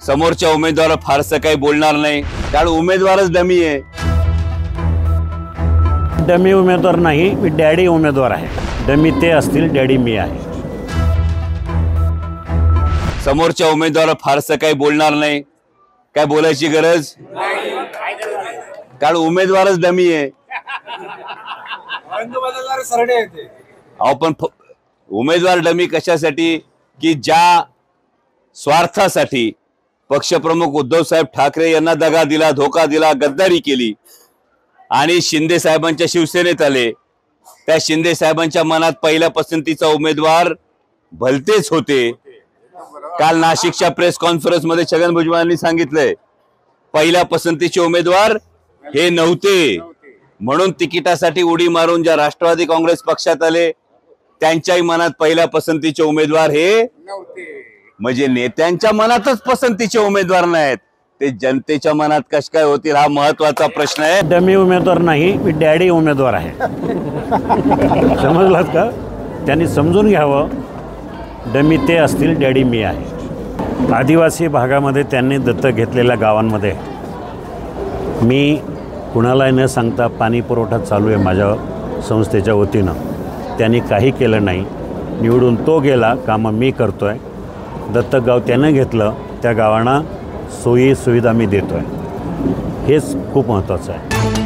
समोरच्या उमेदवार फारसं काही बोलणार नाही, कारण उमेदवारच डमी आहे. डमी उमेदवार नाही, मी डॅडी उमेदवार आहे. डमी ते असतील, डॅडी मी आहे. समोरच्या उमेदवार फारसं काही बोलणार नाही, काय बोलायची गरज, कारण उमेदवारच डमी आहे. अहो पण उमेदवार डमी कशासाठी की ज्या स्वार्थासाठी पक्षप्रमुख उद्धव साहेब ठाकरे यांना दगा दिला, धोका दिला, गद्दारी केली आणि शिंदे साहेबांच्या शिवसेनेत आले, त्या शिंदे साहेबांच्या मनात पहिल्या पसंतीचा उमेदवार भलतेच होते. काल नाशिकच्या प्रेस कॉन्फरन्स मध्ये छगन भुजबळांनी सांगितलंय पहिल्या पसंतीचे उमेदवार हे नव्हते, म्हणून तिकिटासाठी उडी मारून ज्या राष्ट्रवादी काँग्रेस पक्षात आले त्यांच्याही मनात पहिल्या पसंतीचे उमेदवार हे नव्हते. म्हणजे नेत्यांच्या मनातच पसंतीचे उमेदवार नाहीत, ते जनतेच्या मनात कश काय होतील हा महत्वाचा प्रश्न आहे. डमी उमेदवार नाही, मी डॅडी उमेदवार आहे. समजलात का? त्यांनी समजून घ्यावं, डमी ते असतील, डॅडी मी आहे. आदिवासी भागामध्ये त्यांनी दत्तक घेतलेल्या गावांमध्ये मी कुणालाही न सांगता पाणी पुरवठा चालू आहे माझ्या संस्थेच्या वतीनं. त्यांनी काही केलं नाही, निवडून तो गेला, कामं मी करतो आहे. दत्तक गाव त्यानं घेतलं, त्या गावांना सोयी सुविधा मी देतो आहे. हेच खूप महत्त्वाचं आहे.